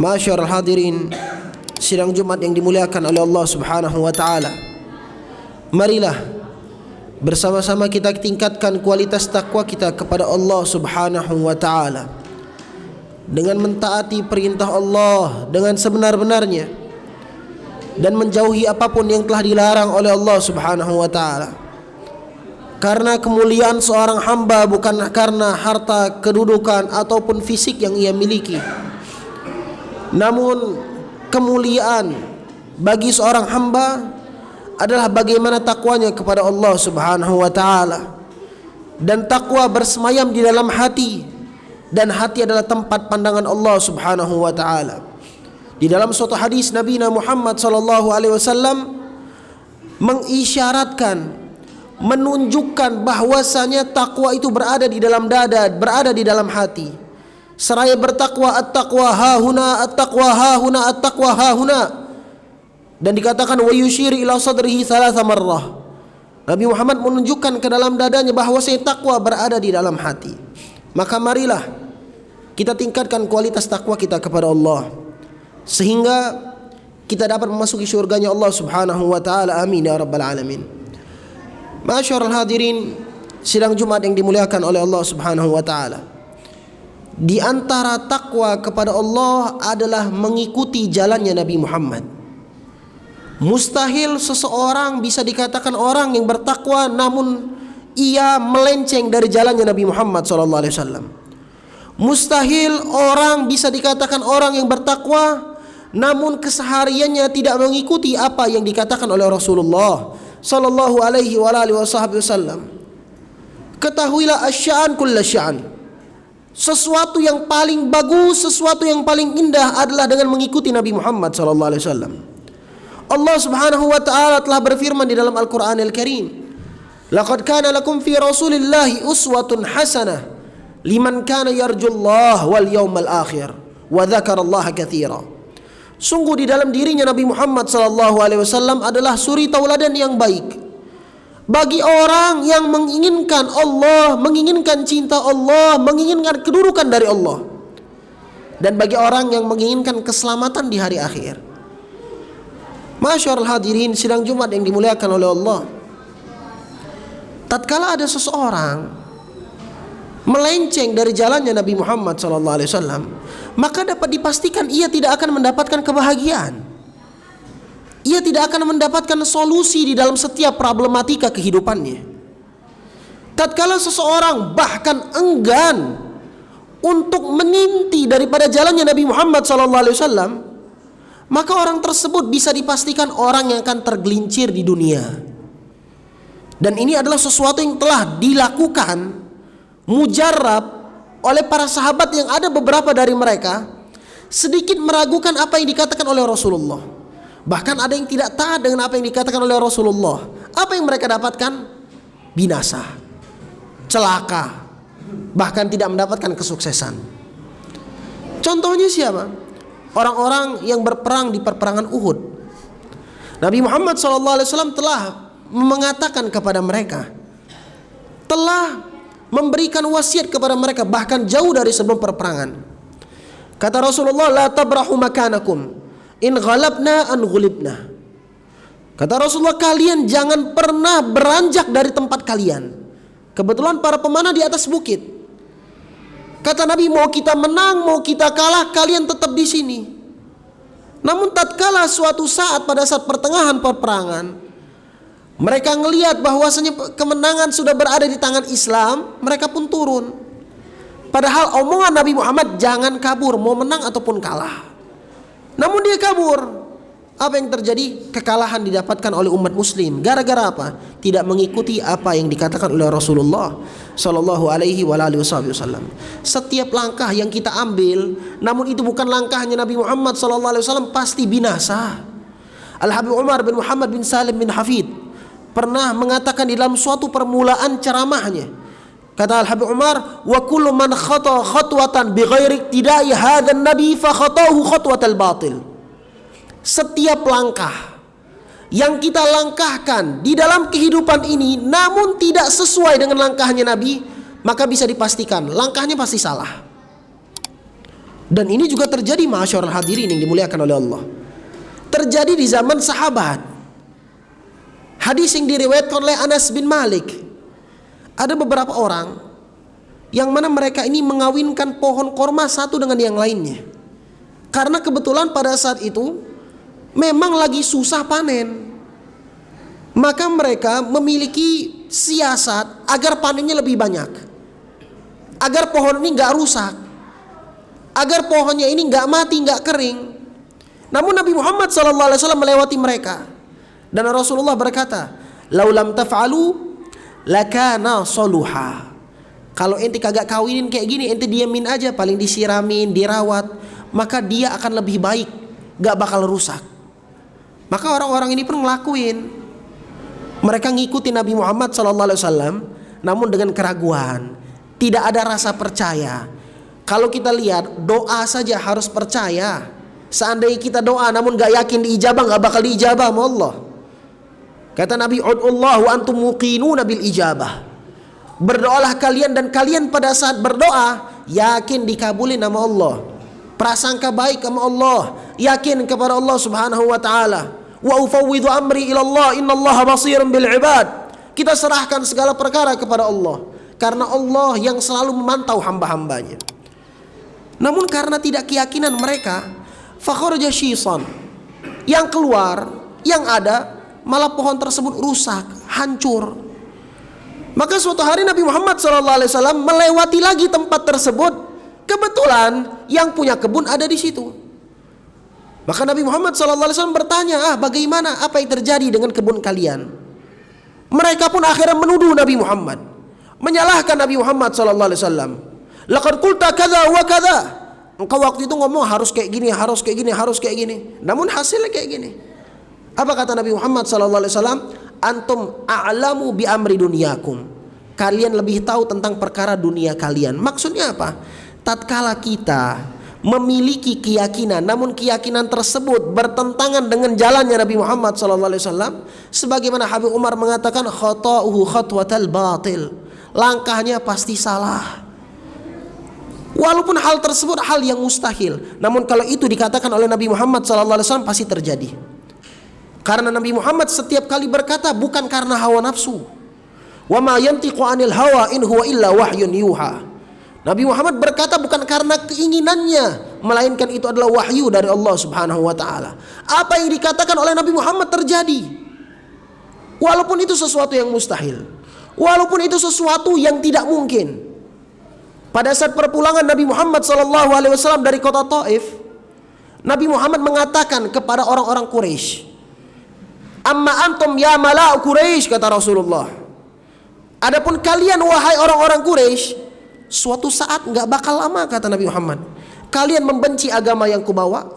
Ma'asyiral hadirin, sidang Jumat yang dimuliakan oleh Allah Subhanahu wa taala. Marilah bersama-sama kita tingkatkan kualitas takwa kita kepada Allah Subhanahu wa taala dengan mentaati perintah Allah dengan sebenar-benarnya dan menjauhi apapun yang telah dilarang oleh Allah Subhanahu wa taala. Karena kemuliaan seorang hamba bukan karena harta, kedudukan ataupun fisik yang ia miliki. Namun kemuliaan bagi seorang hamba adalah bagaimana takwanya kepada Allah Subhanahu wa taala. Dan takwa bersemayam di dalam hati, dan hati adalah tempat pandangan Allah Subhanahu wa taala. Di dalam suatu hadis Nabi Muhammad sallallahu alaihi wasallam mengisyaratkan, menunjukkan bahwasanya takwa itu berada di dalam dada, berada di dalam hati. Seraya bertakwa, at-taqwa hahuna, at-taqwa hahuna, at-taqwa hahuna. Dan dikatakan wa yushiri ila sadrihi thalatha marrah. Nabi Muhammad menunjukkan ke dalam dadanya bahwasanya takwa berada di dalam hati. Maka marilah kita tingkatkan kualitas takwa kita kepada Allah, sehingga kita dapat memasuki syurganya Allah Subhanahu wa taala. Amin ya rabbal alamin. Ma'asyiral hadirin, sidang Jumat yang dimuliakan oleh Allah Subhanahu wa taala. Di antara takwa kepada Allah adalah mengikuti jalannya Nabi Muhammad. Mustahil seseorang bisa dikatakan orang yang bertakwa namun ia melenceng dari jalannya Nabi Muhammad SAW. Mustahil orang bisa dikatakan orang yang bertakwa namun kesehariannya tidak mengikuti apa yang dikatakan oleh Rasulullah sallallahu alaihi wasallam. Ketahuilah asy'an kullu sya'an. Sesuatu yang paling bagus, sesuatu yang paling indah adalah dengan mengikuti Nabi Muhammad sallallahu alaihi wasallam. Allah Subhanahu wa taala telah berfirman di dalam Al-Qur'anil Karim, "Laqad kana lakum fi Rasulillahi uswatun hasanah liman kana yarjullaha wal yawmal akhir wa dzakarallaha katsira." Sungguh di dalam dirinya Nabi Muhammad sallallahu alaihi wasallam adalah suri tauladan yang baik bagi orang yang menginginkan Allah, menginginkan cinta Allah, menginginkan kedudukan dari Allah, dan bagi orang yang menginginkan keselamatan di hari akhir. Ma'asyiral hadirin, sidang Jumat yang dimuliakan oleh Allah, tatkala ada seseorang melenceng dari jalannya Nabi Muhammad SAW, maka dapat dipastikan ia tidak akan mendapatkan kebahagiaan. Ia tidak akan mendapatkan solusi di dalam setiap problematika kehidupannya. Tatkala seseorang bahkan enggan untuk meninti daripada jalannya Nabi Muhammad SAW, maka orang tersebut bisa dipastikan orang yang akan tergelincir di dunia. Dan ini adalah sesuatu yang telah dilakukan mujarab oleh para sahabat, yang ada beberapa dari mereka sedikit meragukan apa yang dikatakan oleh Rasulullah. Bahkan ada yang tidak taat dengan apa yang dikatakan oleh Rasulullah. Apa yang mereka dapatkan? Binasa, celaka, bahkan tidak mendapatkan kesuksesan. Contohnya siapa? Orang-orang yang berperang di perperangan Uhud. Nabi Muhammad SAW telah mengatakan kepada mereka, telah memberikan wasiat kepada mereka bahkan jauh dari sebelum perperangan. Kata Rasulullah, la tabrahu makanakum in ghalabna an ghulibna. Kata Rasulullah, kalian jangan pernah beranjak dari tempat kalian. Kebetulan para pemanah di atas bukit. Kata Nabi, mau kita menang, mau kita kalah, kalian tetap di sini. Namun tatkala suatu saat pada saat pertengahan peperangan, mereka ngelihat bahwasanya kemenangan sudah berada di tangan Islam, mereka pun turun. Padahal omongan Nabi Muhammad, jangan kabur, mau menang ataupun kalah. Namun dia kabur. Apa yang terjadi? Kekalahan didapatkan oleh umat muslim. Gara-gara apa? Tidak mengikuti apa yang dikatakan oleh Rasulullah sallallahu alaihi wasallam. Setiap langkah yang kita ambil, namun itu bukan langkahnya Nabi Muhammad sallallahu alaihi wasallam, pasti binasa. Al-Habib Umar bin Muhammad bin Salim bin Hafid pernah mengatakan di dalam suatu permulaan ceramahnya, kata Al-Habib Umar, wa kullu man khata khatwatan bighairi iktidai hadzal nabi fa khatahu khatwatal batil. Setiap langkah yang kita langkahkan di dalam kehidupan ini namun tidak sesuai dengan langkahnya Nabi, maka bisa dipastikan langkahnya pasti salah. Dan ini juga terjadi ma'asyiral hadirin yang dimuliakan oleh Allah. Terjadi di zaman sahabat. Hadis yang diriwayatkan oleh Anas bin Malik. Ada beberapa orang yang mana mereka ini mengawinkan pohon korma satu dengan yang lainnya. Karena kebetulan pada saat itu memang lagi susah panen. Maka mereka memiliki siasat agar panennya lebih banyak. Agar pohon ini gak rusak. Agar pohonnya ini gak mati, gak kering. Namun Nabi Muhammad SAW melewati mereka. Dan Rasulullah berkata, "Laulam taf'alu lakana soluha." Kalau ente kagak kawinin kayak gini, ente diamin aja, paling disiramin, dirawat, maka dia akan lebih baik, gak bakal rusak. Maka orang-orang ini pun ngelakuin. Mereka ngikutin Nabi Muhammad SAW, namun dengan keraguan, tidak ada rasa percaya. Kalau kita lihat doa saja harus percaya. Seandainya kita doa namun gak yakin diijabah, gak bakal diijabah sama Allah. Kata Nabi, "Ud'ullah wa antum muqinuna bil ijabah." Berdoalah kalian dan kalian pada saat berdoa yakin dikabulin sama Allah. Prasangka baik sama Allah, yakin kepada Allah Subhanahu wa taala. Wa ufawwidhu amri ila Allah, innallaha basirun bil ibad. Kita serahkan segala perkara kepada Allah, karena Allah yang selalu memantau hamba-hambanya. Namun karena tidak keyakinan mereka, fakharaja syisan. Yang keluar, yang ada malah pohon tersebut rusak, hancur. Maka suatu hari Nabi Muhammad SAW melewati lagi tempat tersebut. Kebetulan yang punya kebun ada di situ. Maka Nabi Muhammad SAW bertanya, bagaimana, apa yang terjadi dengan kebun kalian? Mereka pun akhirnya menuduh Nabi Muhammad, menyalahkan Nabi Muhammad SAW. Laqad qulta kadza wa kadza. Engkau waktu itu ngomong harus kayak gini, harus kayak gini, harus kayak gini. Namun hasilnya kayak gini. Apa kata Nabi Muhammad SAW? Antum a'lamu bi amri dunyakum. Kalian lebih tahu tentang perkara dunia kalian. Maksudnya apa? Tatkala kita memiliki keyakinan, namun keyakinan tersebut bertentangan dengan jalannya Nabi Muhammad SAW, sebagaimana Habib Umar mengatakan, khata'uhu khatwatal batil. Langkahnya pasti salah. Walaupun hal tersebut hal yang mustahil, namun kalau itu dikatakan oleh Nabi Muhammad SAW pasti terjadi. Karena Nabi Muhammad setiap kali berkata bukan karena hawa nafsu. Wa ma yantiqu 'anil hawa in huwa illa wahyun yuha. Nabi Muhammad berkata bukan karena keinginannya, melainkan itu adalah wahyu dari Allah Subhanahu wa taala. Apa yang dikatakan oleh Nabi Muhammad terjadi. Walaupun itu sesuatu yang mustahil. Walaupun itu sesuatu yang tidak mungkin. Pada saat perpulangan Nabi Muhammad SAW dari kota Taif, Nabi Muhammad mengatakan kepada orang-orang Quraisy, "Amma antum ya mala'u Quraisy," kata Rasulullah. Adapun kalian wahai orang-orang Quraisy, suatu saat enggak bakal lama, kata Nabi Muhammad, kalian membenci agama yang kubawa,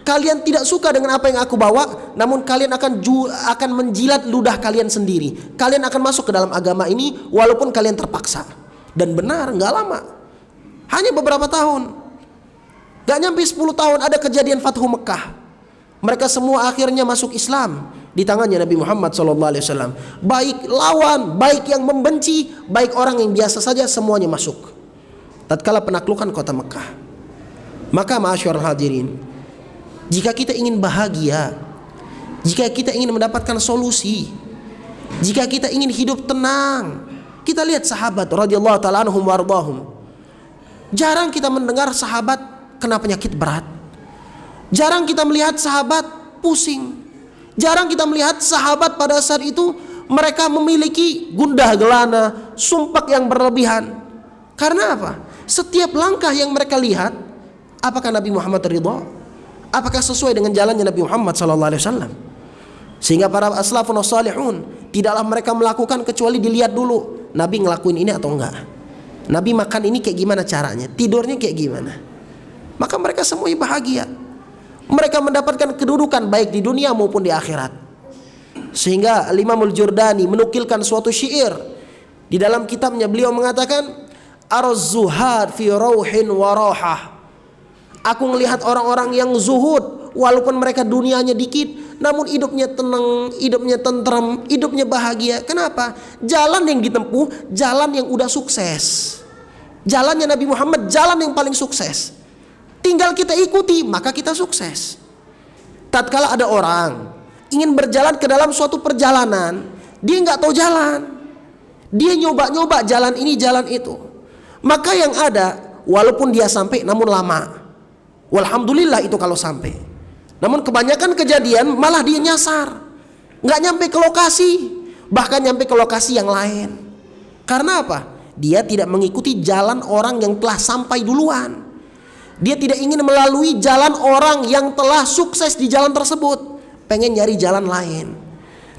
kalian tidak suka dengan apa yang aku bawa, namun kalian akan menjilat ludah kalian sendiri. Kalian akan masuk ke dalam agama ini walaupun kalian terpaksa. Dan benar, enggak lama. Hanya beberapa tahun. Gak nyampe 10 tahun ada kejadian Fathu Mekah. Mereka semua akhirnya masuk Islam di tangannya Nabi Muhammad SAW. Baik lawan, baik yang membenci, baik orang yang biasa saja, semuanya masuk tatkala penaklukan kota Mekah. Maka ma'asyiral hadirin, jika kita ingin bahagia, jika kita ingin mendapatkan solusi, jika kita ingin hidup tenang, kita lihat sahabat radhiyallahu ta'ala anhum wardahum. Jarang kita mendengar sahabat kena penyakit berat. Jarang kita melihat sahabat pusing. Jarang kita melihat sahabat pada saat itu mereka memiliki gundah gelana, sumpek yang berlebihan. Karena apa? Setiap langkah yang mereka lihat, apakah Nabi Muhammad ridha? Apakah sesuai dengan jalannya Nabi Muhammad SAW? Sehingga para aslafun salihun tidaklah mereka melakukan kecuali dilihat dulu Nabi ngelakuin ini atau enggak. Nabi makan ini kayak gimana caranya, tidurnya kayak gimana. Maka mereka semuanya bahagia. Mereka mendapatkan kedudukan baik di dunia maupun di akhirat. Sehingga Imamul Jurdani menukilkan suatu syair. Di dalam kitabnya beliau mengatakan, "Ar-zuhad fi rauhin wa rahah." Aku melihat orang-orang yang zuhud, walaupun mereka dunianya dikit, namun hidupnya tenang, hidupnya tenteram, hidupnya bahagia. Kenapa? Jalan yang ditempuh, jalan yang udah sukses. Jalannya Nabi Muhammad, jalan yang paling sukses. Tinggal kita ikuti, maka kita sukses. Tatkala ada orang ingin berjalan ke dalam suatu perjalanan, dia nggak tahu jalan, dia nyoba-nyoba jalan ini jalan itu, maka yang ada walaupun dia sampai namun lama, walhamdulillah itu kalau sampai. Namun kebanyakan kejadian malah dia nyasar, nggak nyampe ke lokasi, bahkan nyampe ke lokasi yang lain. Karena apa? Dia tidak mengikuti jalan orang yang telah sampai duluan. Dia tidak ingin melalui jalan orang yang telah sukses di jalan tersebut, pengen nyari jalan lain.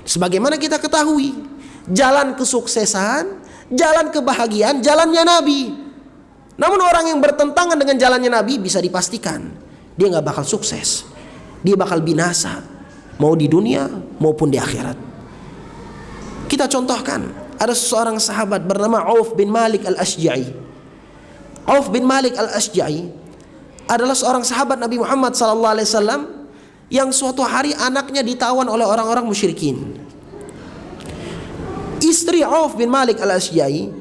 Sebagaimana kita ketahui, jalan kesuksesan, jalan kebahagiaan, jalannya Nabi. Namun orang yang bertentangan dengan jalannya Nabi bisa dipastikan dia nggak bakal sukses, dia bakal binasa, mau di dunia maupun di akhirat. Kita contohkan, ada seorang sahabat bernama Auf bin Malik al-Ashja'i. Auf bin Malik al-Ashja'i adalah seorang sahabat Nabi Muhammad SAW yang suatu hari anaknya ditawan oleh orang-orang musyrikin. Istri Auf bin Malik al-Ashja'i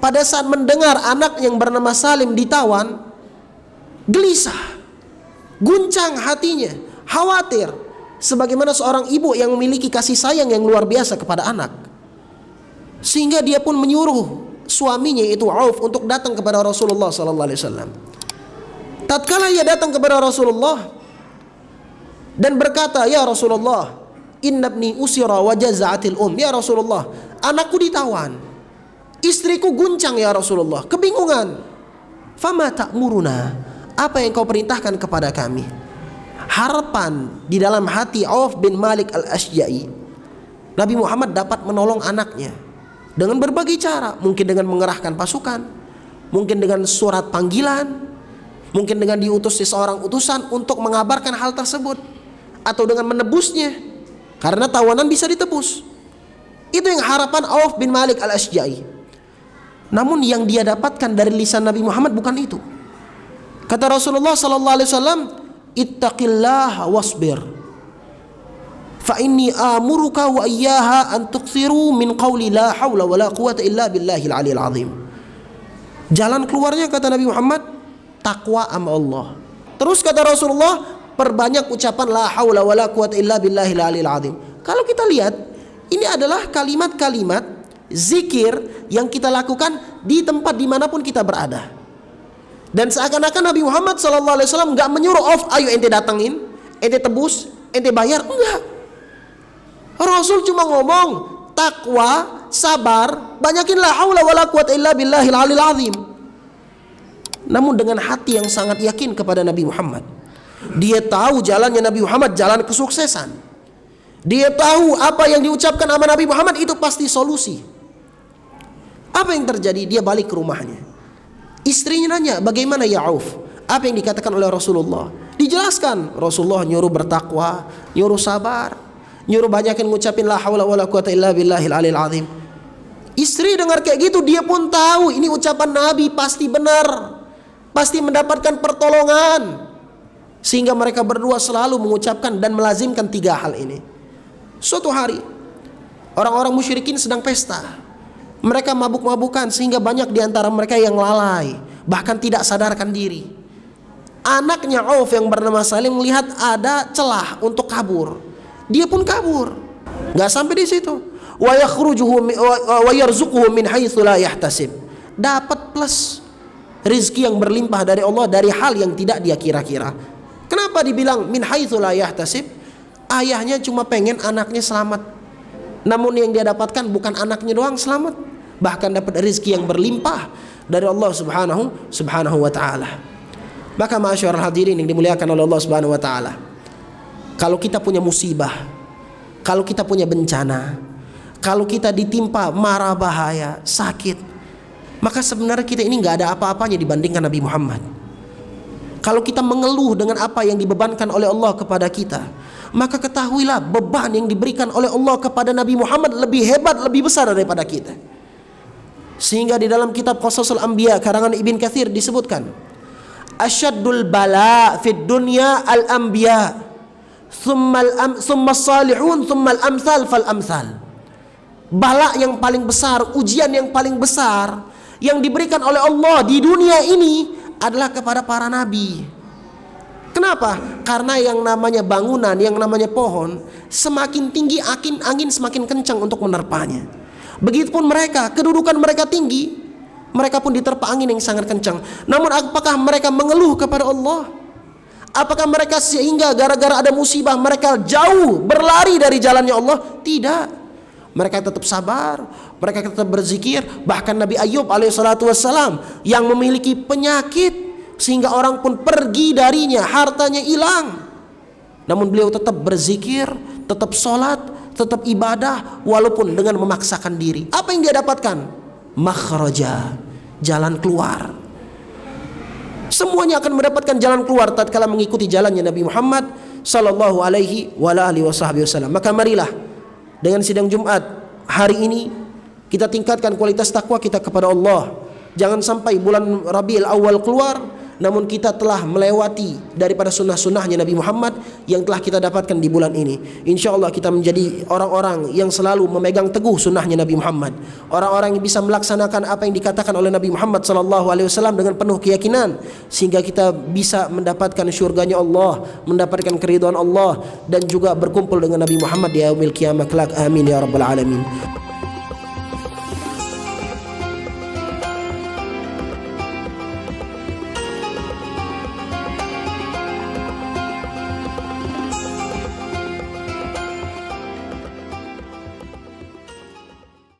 pada saat mendengar anak yang bernama Salim ditawan, gelisah, guncang hatinya, khawatir, sebagaimana seorang ibu yang memiliki kasih sayang yang luar biasa kepada anak. Sehingga dia pun menyuruh suaminya yaitu Auf untuk datang kepada Rasulullah SAW. Tatkala ia datang kepada Rasulullah dan berkata, "Ya Rasulullah, inna ibni usira wa jaza'atil ya Rasulullah, anakku ditawan, istriku guncang ya Rasulullah, kebingungan. Fama ta'muruna, apa yang kau perintahkan kepada kami?" Harapan di dalam hati Auf bin Malik al-Ashja'i, Nabi Muhammad dapat menolong anaknya dengan berbagai cara, mungkin dengan mengerahkan pasukan, mungkin dengan surat panggilan, mungkin dengan diutus seseorang utusan untuk mengabarkan hal tersebut, atau dengan menebusnya, karena tawanan bisa ditebus. Itu yang harapan Auf bin Malik al-Ashja'i. Namun yang dia dapatkan dari lisan Nabi Muhammad bukan itu. Kata Rasulullah SAW, "Ittaqillaha wasbir, fa inni amuruka wa iyyaha an tuksiru min qawli la hawla wa la quwata illa billahil aliyil azim." Jalan keluarnya kata Nabi Muhammad, takwa sama Allah. Terus kata Rasulullah, perbanyak ucapan la haula wala quwata illa billahil aliyil azim. Kalau kita lihat, ini adalah kalimat-kalimat zikir yang kita lakukan di tempat dimanapun kita berada. Dan seakan-akan Nabi Muhammad SAW nggak menyuruh Auf, ayo ente datangin, ente tebus, ente bayar, enggak. Rasul cuma ngomong takwa, sabar, banyakin la haula wala quwata illa billahil aliyil azim. Namun dengan hati yang sangat yakin kepada Nabi Muhammad. Dia tahu jalannya Nabi Muhammad, jalan kesuksesan. Dia tahu apa yang diucapkan sama Nabi Muhammad itu pasti solusi. Apa yang terjadi? Dia balik ke rumahnya. Istrinya nanya, "Bagaimana ya Auf? Apa yang dikatakan oleh Rasulullah?" Dijelaskan, Rasulullah nyuruh bertakwa, nyuruh sabar, nyuruh banyakin ngucapin la haula wala quwata illa billahil aliyil azim. Istri dengar kayak gitu, dia pun tahu ini ucapan Nabi pasti benar, pasti mendapatkan pertolongan. Sehingga mereka berdua selalu mengucapkan dan melazimkan 3 hal ini. Suatu hari orang-orang musyrikin sedang pesta. Mereka mabuk-mabukan sehingga banyak di antara mereka yang lalai, bahkan tidak sadarkan diri. Anaknya Auf yang bernama Salim melihat ada celah untuk kabur. Dia pun kabur. Gak sampai di situ. Wa yakhrujuhu wa yarzuquhu min haitsu la yahtasib. Dapat plus rizki yang berlimpah dari Allah dari hal yang tidak dia kira-kira. Kenapa dibilang min haitsu la yahtasib? Ayahnya cuma pengen anaknya selamat. Namun yang dia dapatkan bukan anaknya doang selamat, bahkan dapat rizki yang berlimpah dari Allah Subhanahu wa taala. Maka ma'asyiral hadirin yang dimuliakan oleh Allah Subhanahu wa taala, kalau kita punya musibah, kalau kita punya bencana, kalau kita ditimpa mara bahaya, sakit, maka sebenarnya kita ini nggak ada apa-apanya dibandingkan Nabi Muhammad. Kalau kita mengeluh dengan apa yang dibebankan oleh Allah kepada kita, maka ketahuilah beban yang diberikan oleh Allah kepada Nabi Muhammad lebih hebat, lebih besar daripada kita. Sehingga di dalam kitab Qasasul Anbiya karangan Ibn Katsir disebutkan, asyaddul bala fid dunya al-anbiya, thumma salihun, thumma al-amsal fal amsal. Bala yang paling besar, ujian yang paling besar yang diberikan oleh Allah di dunia ini adalah kepada para nabi. Kenapa? Karena yang namanya bangunan, yang namanya pohon, semakin tinggi angin semakin kencang untuk menerpanya. Begitupun mereka, kedudukan mereka tinggi, mereka pun diterpa angin yang sangat kencang. Namun apakah mereka mengeluh kepada Allah? Apakah mereka sehingga gara-gara ada musibah mereka jauh berlari dari jalannya Allah? Tidak. Mereka tetap sabar, mereka tetap berzikir. Bahkan Nabi Ayub alaihissalatu wassalam yang memiliki penyakit sehingga orang pun pergi darinya, hartanya hilang, namun beliau tetap berzikir, tetap sholat, tetap ibadah walaupun dengan memaksakan diri. Apa yang dia dapatkan? Makhraja, jalan keluar. Semuanya akan mendapatkan jalan keluar tatkala mengikuti jalannya Nabi Muhammad sallallahu alaihi wasallam. Maka marilah dengan sidang Jumat hari ini kita tingkatkan kualitas takwa kita kepada Allah. Jangan sampai bulan Rabiul Awal keluar namun kita telah melewati daripada sunnah-sunnahnya Nabi Muhammad yang telah kita dapatkan di bulan ini. Insya Allah kita menjadi orang-orang yang selalu memegang teguh sunnahnya Nabi Muhammad, orang-orang yang bisa melaksanakan apa yang dikatakan oleh Nabi Muhammad SAW dengan penuh keyakinan, sehingga kita bisa mendapatkan syurganya Allah, mendapatkan keridhaan Allah, dan juga berkumpul dengan Nabi Muhammad di yaumil qiyamah kelak. Amin ya rabbal alamin.